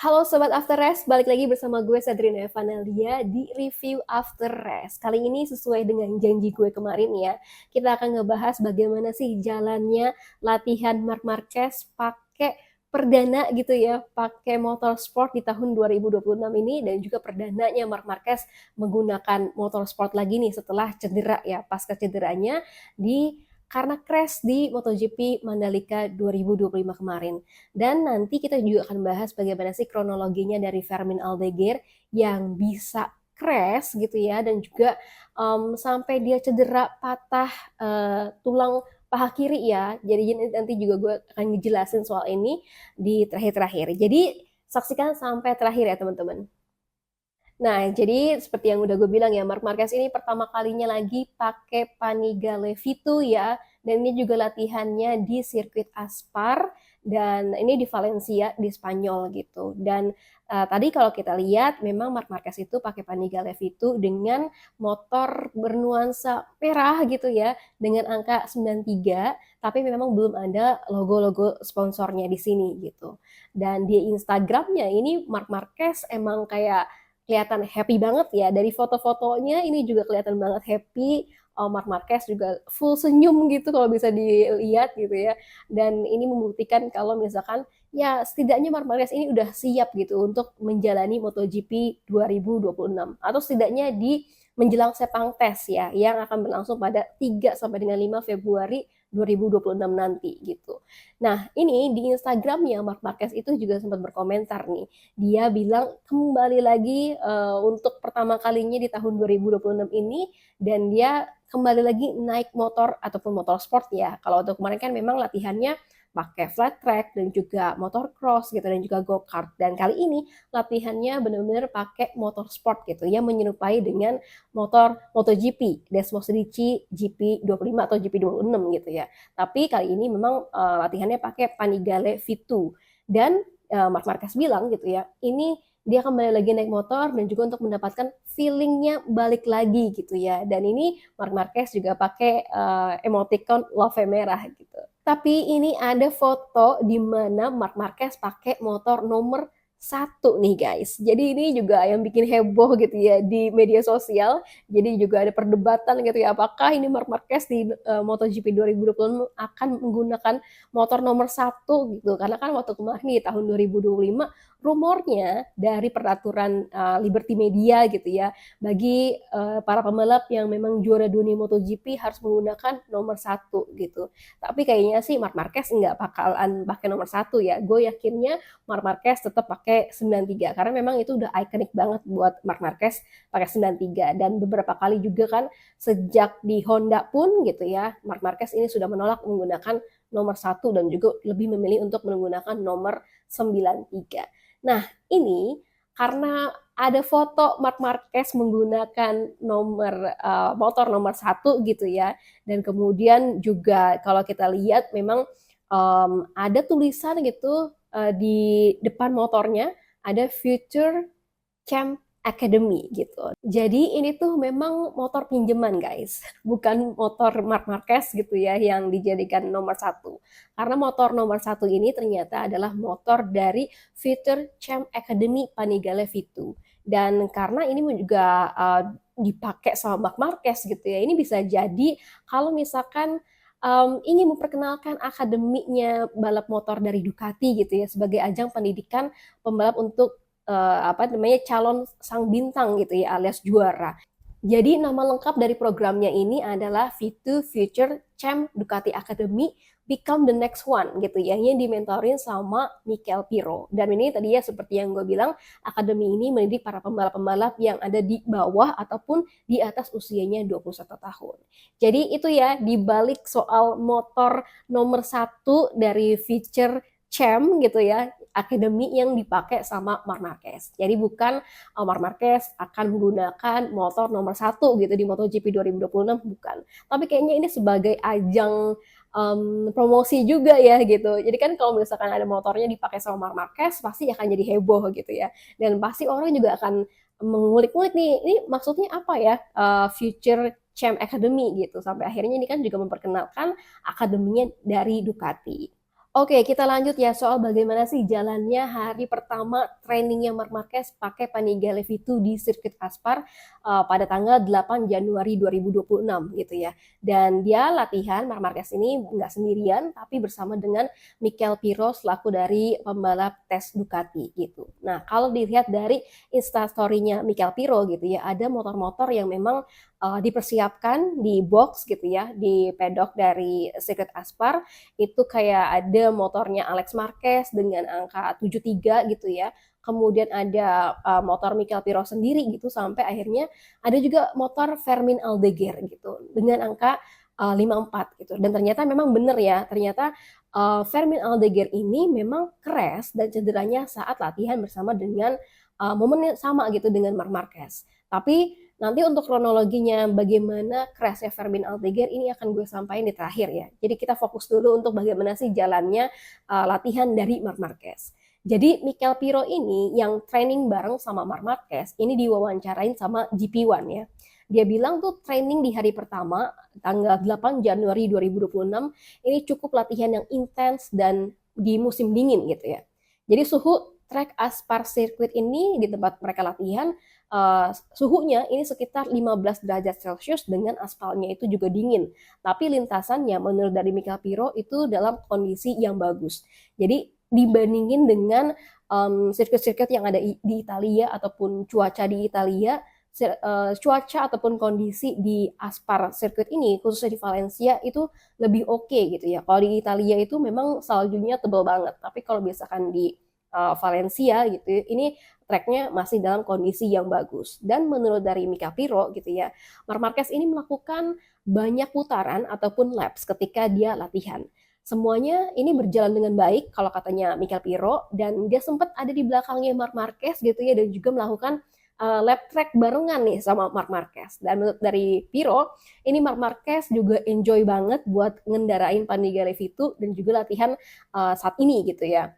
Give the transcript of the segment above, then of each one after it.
Halo Sobat After Rest, balik lagi bersama gue Sadrina Evanelia di Review After Rest. Kali ini sesuai dengan janji gue kemarin ya, kita akan ngebahas bagaimana sih jalannya latihan Marc Marquez pakai perdana gitu ya, pakai motorsport di tahun 2026 ini, dan juga perdananya Marc Marquez menggunakan motorsport lagi nih setelah cedera ya, pasca cederanya karena crash di MotoGP Mandalika 2025 kemarin. Dan nanti kita juga akan bahas bagaimana sih kronologinya dari Fermin Aldeguer yang bisa crash gitu ya, dan juga sampai dia cedera patah tulang paha kiri ya. Jadi nanti juga gue akan ngejelasin soal ini di terakhir-terakhir. Jadi saksikan sampai terakhir ya teman-teman. Nah, jadi seperti yang udah gue bilang ya, Marc Marquez ini pertama kalinya lagi pakai Panigale V2 ya, dan ini juga latihannya di sirkuit Aspar, dan ini di Valencia, di Spanyol gitu. Dan tadi kalau kita lihat, memang Marc Marquez itu pakai Panigale V2 dengan motor bernuansa merah gitu ya, dengan angka 93, tapi memang belum ada logo-logo sponsornya di sini gitu. Dan di Instagramnya ini Marc Marquez emang kayak kelihatan happy banget ya. Dari foto-fotonya ini juga kelihatan banget happy. Marc Marquez juga full senyum gitu kalau bisa dilihat gitu ya. Dan ini membuktikan kalau misalkan ya setidaknya Marc Marquez ini udah siap gitu untuk menjalani MotoGP 2026 atau setidaknya di menjelang Sepang Tes ya yang akan berlangsung pada 3 sampai dengan 5 Februari 2026 nanti gitu. Nah, ini di Instagramnya Marc Marquez itu juga sempat berkomentar nih. Dia bilang kembali lagi untuk pertama kalinya di tahun 2026 ini, dan dia kembali lagi naik motor ataupun motor sport ya. Kalau untuk kemarin kan memang latihannya pakai flat track dan juga motor cross gitu dan juga go-kart. Dan kali ini latihannya benar-benar pakai motor sport gitu ya, menyerupai dengan motor MotoGP, Desmos Ricci GP25 atau GP26 gitu ya. Tapi kali ini memang latihannya pakai Panigale V2. Dan Marc Marquez bilang gitu ya, ini dia kembali lagi naik motor dan juga untuk mendapatkan feelingnya balik lagi gitu ya. Dan ini Marc Marquez juga pakai emoticon love merah gitu. Tapi ini ada foto di mana Marc Marquez pakai motor nomor satu nih guys. Jadi ini juga yang bikin heboh gitu ya di media sosial. Jadi juga ada perdebatan gitu ya, apakah ini Marc Marquez di MotoGP 2020 akan menggunakan motor nomor satu gitu. Karena kan waktu kemarin di tahun 2025 rumornya dari peraturan Liberty Media gitu ya, bagi para pembalap yang memang juara dunia MotoGP harus menggunakan nomor satu gitu. Tapi kayaknya sih Marc Marquez nggak bakalan pakai nomor satu ya. Gue yakinnya Marc Marquez tetap pakai 93 karena memang itu udah ikonik banget buat Marc Marquez pakai 93. Dan beberapa kali juga kan sejak di Honda pun gitu ya, Marc Marquez ini sudah menolak menggunakan nomor satu dan juga lebih memilih untuk menggunakan nomor 93. Nah, ini karena ada foto Marc Marquez menggunakan motor nomor satu gitu ya, dan kemudian juga kalau kita lihat memang ada tulisan gitu di depan motornya, ada Future Champ Academy gitu. Jadi ini tuh memang motor pinjaman guys, bukan motor Marc Marquez gitu ya yang dijadikan nomor satu. Karena motor nomor satu ini ternyata adalah motor dari Future Champ Academy Panigale V2. Dan karena ini juga dipakai sama Marc Marquez gitu ya, ini bisa jadi kalau misalkan ingin memperkenalkan akademinya balap motor dari Ducati gitu ya sebagai ajang pendidikan pembalap untuk calon sang bintang gitu ya alias juara. Jadi nama lengkap dari programnya ini adalah V2 Future Champ Ducati Academy Become the Next One gitu ya, yang dimentorin sama Mikel Piro. Dan ini tadi ya seperti yang gue bilang, akademi ini mendidik para pembalap-pembalap yang ada di bawah ataupun di atas usianya 21 tahun. Jadi itu ya dibalik soal motor nomor satu dari Future Champ gitu ya, akademi yang dipakai sama Marc Marquez. Jadi bukan Marc Marquez akan menggunakan motor nomor satu gitu di MotoGP 2026, bukan. Tapi kayaknya ini sebagai ajang promosi juga ya gitu. Jadi kan kalau misalkan ada motornya dipakai sama Marc Marquez pasti akan jadi heboh gitu ya. Dan pasti orang juga akan mengulik-ngulik nih, ini maksudnya apa ya Future Champ Academy gitu. Sampai akhirnya ini kan juga memperkenalkan akademinya dari Ducati. Oke, kita lanjut ya soal bagaimana sih jalannya hari pertama trainingnya Marc Marquez pakai Panigale V2 di sirkuit Aspar pada tanggal 8 Januari 2026 gitu ya. Dan dia latihan, Marc Marquez ini nggak sendirian, tapi bersama dengan Mikel Piro selaku dari pembalap tes Ducati gitu. Nah, kalau dilihat dari instastory-nya Mikel Piro gitu ya, ada motor-motor yang memang dipersiapkan di box gitu ya, di pedok dari sirkuit Aspar itu kayak ada motornya Alex Marquez dengan angka 73 gitu ya. Kemudian ada motor Mikel Piro sendiri gitu sampai akhirnya ada juga motor Fermin Aldeguer gitu dengan angka 54 gitu. Dan ternyata memang benar ya, ternyata Fermin Aldeguer ini memang crash dan cederanya saat latihan bersama dengan momen yang sama gitu dengan Marc Marquez. Tapi nanti untuk kronologinya bagaimana crashnya Fermin Aldeguer ini akan gue sampaikan di terakhir ya. Jadi kita fokus dulu untuk bagaimana sih jalannya latihan dari Marc Marquez. Jadi Mikel Piro ini yang training bareng sama Marc Marquez ini diwawancarain sama GP1 ya. Dia bilang tuh training di hari pertama tanggal 8 Januari 2026 ini cukup latihan yang intens dan di musim dingin gitu ya. Jadi suhu track Aspar Circuit ini di tempat mereka latihan suhunya ini sekitar 15 derajat Celcius dengan aspalnya itu juga dingin. Tapi lintasannya menurut dari Mikel Piro itu dalam kondisi yang bagus. Jadi dibandingin dengan sirkuit-sirkuit yang ada di Italia ataupun cuaca di Italia, cuaca ataupun kondisi di Aspar Circuit ini khususnya di Valencia itu lebih oke gitu ya. Kalau di Italia itu memang saljunya tebal banget. Tapi kalau misalkan di Valencia gitu, ini tracknya masih dalam kondisi yang bagus. Dan menurut dari Mika Piro gitu ya, Marc Marquez ini melakukan banyak putaran ataupun laps ketika dia latihan. Semuanya ini berjalan dengan baik kalau katanya Mikel Piro, dan dia sempat ada di belakangnya Marc Marquez gitu ya, dan juga melakukan lap track barengan nih sama Marc Marquez. Dan menurut dari Piro, ini Marc Marquez juga enjoy banget buat ngendarain Panigale V2 dan juga latihan saat ini gitu ya.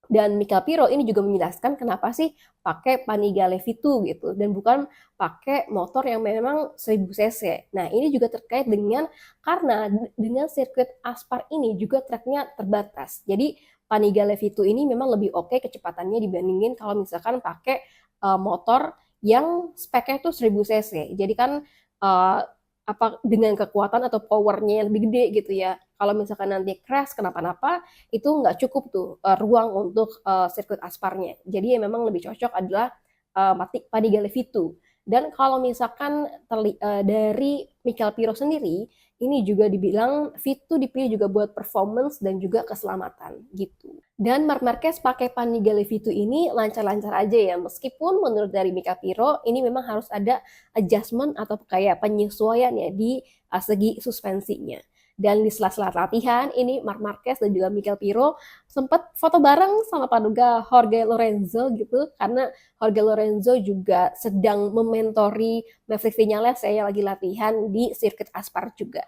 Dan Mikel Piro ini juga menjelaskan kenapa sih pakai Panigale V2 gitu dan bukan pakai motor yang memang 1000 cc. Nah, ini juga terkait dengan karena dengan sirkuit Aspar ini juga tracknya terbatas. Jadi Panigale V2 ini memang lebih oke kecepatannya dibandingin kalau misalkan pakai motor yang speknya itu 1000 cc. Jadi kan uh, apa dengan kekuatan atau powernya yang lebih gede gitu ya. Kalau misalkan nanti crash kenapa-napa itu nggak cukup tuh ruang untuk sirkuit Asparnya. Jadi yang memang lebih cocok adalah Panigale V2. Dan kalau misalkan dari Mikel Piro sendiri, ini juga dibilang V2 dipilih juga buat performance dan juga keselamatan gitu. Dan Marc Marquez pakai Panigale V2 ini lancar-lancar aja ya, meskipun menurut dari Mikel Piro ini memang harus ada adjustment atau kayak penyesuaian ya di segi suspensinya. Dan di sela-sela latihan, ini Marc Marquez dan juga Mikel Piro sempat foto bareng sama paduga Jorge Lorenzo gitu, karena Jorge Lorenzo juga sedang mementori Maverick Viñales ya, yang lagi latihan di sirkuit Aspar juga.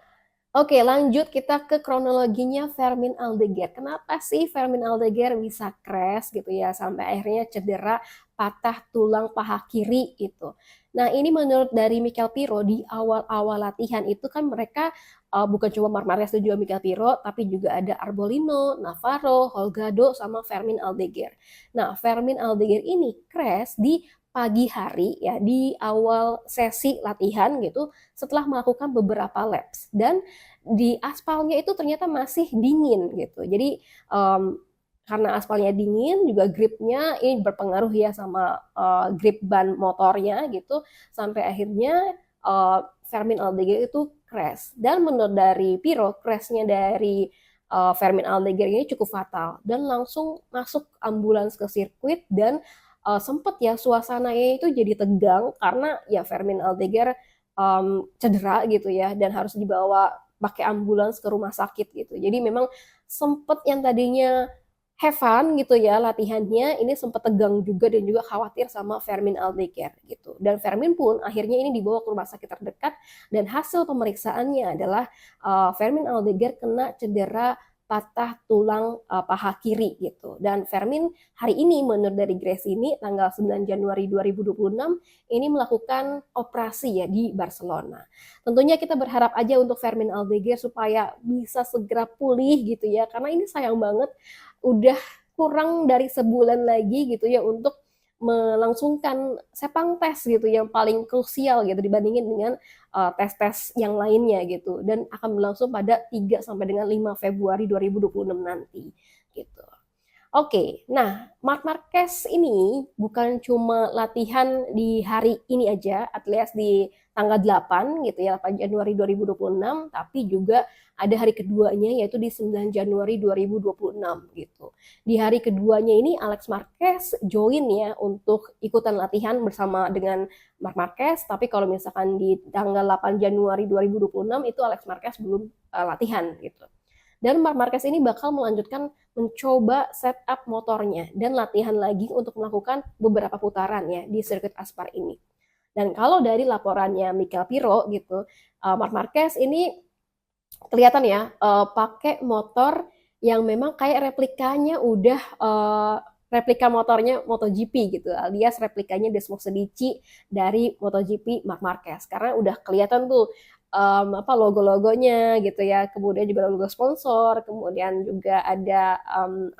Oke, lanjut kita ke kronologinya Fermin Aldeguer. Kenapa sih Fermin Aldeguer bisa crash gitu ya, sampai akhirnya cedera patah tulang paha kiri itu. Nah, ini menurut dari Mikel Piro di awal-awal latihan itu kan mereka bukan cuma Marc Marquez dan juga Mikel Piro, tapi juga ada Arbolino, Navarro, Holgado, sama Fermin Aldeguer. Nah, Fermin Aldeguer ini crash di pagi hari ya, di awal sesi latihan gitu, setelah melakukan beberapa laps. Dan di aspalnya itu ternyata masih dingin gitu. Jadi karena aspalnya dingin juga gripnya ini berpengaruh ya sama grip ban motornya gitu, sampai akhirnya Fermin Aldeguer itu crash. Dan menurut dari Piro, crashnya dari Fermin Aldeguer ini cukup fatal dan langsung masuk ambulans ke sirkuit. Dan sempet ya suasananya itu jadi tegang karena ya Fermin Aldeguer cedera gitu ya dan harus dibawa pakai ambulans ke rumah sakit gitu. Jadi memang sempet yang tadinya have fun gitu ya latihannya ini sempat tegang juga dan juga khawatir sama Fermin Aldeguer gitu. Dan Fermin pun akhirnya ini dibawa ke rumah sakit terdekat dan hasil pemeriksaannya adalah Fermin Aldeguer kena cedera patah tulang paha kiri gitu. Dan Fermin hari ini menurut dari Grace ini tanggal 9 Januari 2026 ini melakukan operasi ya di Barcelona. Tentunya kita berharap aja untuk Fermin Aldeguer supaya bisa segera pulih gitu ya, karena ini sayang banget udah kurang dari sebulan lagi gitu ya untuk melangsungkan sepang tes gitu yang paling krusial gitu dibandingin dengan tes-tes yang lainnya gitu, dan akan berlangsung pada 3 sampai dengan 5 Februari 2026 nanti gitu. Oke, nah Marc Marquez ini bukan cuma latihan di hari ini aja, alias di tanggal 8 gitu ya, 8 Januari 2026, tapi juga ada hari keduanya yaitu di 9 Januari 2026 gitu. Di hari keduanya ini Alex Marquez join ya untuk ikutan latihan bersama dengan Marc Marquez, tapi kalau misalkan di tanggal 8 Januari 2026 itu Alex Marquez belum latihan gitu. Dan Marc Marquez ini bakal melanjutkan mencoba setup motornya dan latihan lagi untuk melakukan beberapa putaran ya di sirkuit Aspar ini. Dan kalau dari laporannya Mikel Piro gitu, Marc Marquez ini kelihatan ya pakai motor yang memang kayak replikanya udah replika motornya MotoGP gitu, alias replikanya Desmo Sedici dari MotoGP Marc Marquez, karena udah kelihatan tuh logo-logonya gitu ya, kemudian juga logo sponsor, kemudian juga ada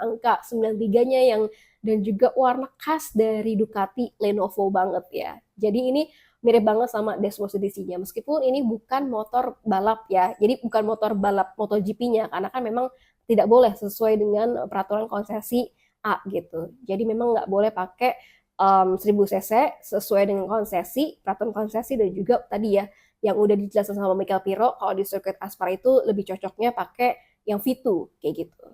angka 93-nya yang dan juga warna khas dari Ducati Lenovo banget ya. Jadi ini mirip banget sama Desmo Sedici-nya, meskipun ini bukan motor balap ya, jadi bukan motor balap MotoGP-nya, karena kan memang tidak boleh sesuai dengan peraturan konsesi A gitu. Jadi memang nggak boleh pakai 1000 cc sesuai dengan konsesi, peraturan konsesi, dan juga tadi ya yang udah dijelaskan sama Mikel Piro, kalau di sirkuit Aspar itu lebih cocoknya pakai yang V2 kayak gitu.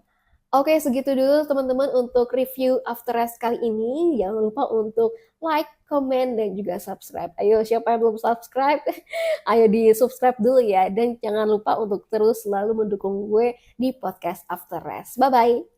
Oke, segitu dulu teman-teman untuk review After Race kali ini. Jangan lupa untuk like, comment, dan juga subscribe. Ayo, siapa yang belum subscribe? Ayo di-subscribe dulu ya. Dan jangan lupa untuk terus selalu mendukung gue di podcast After Race. Bye-bye!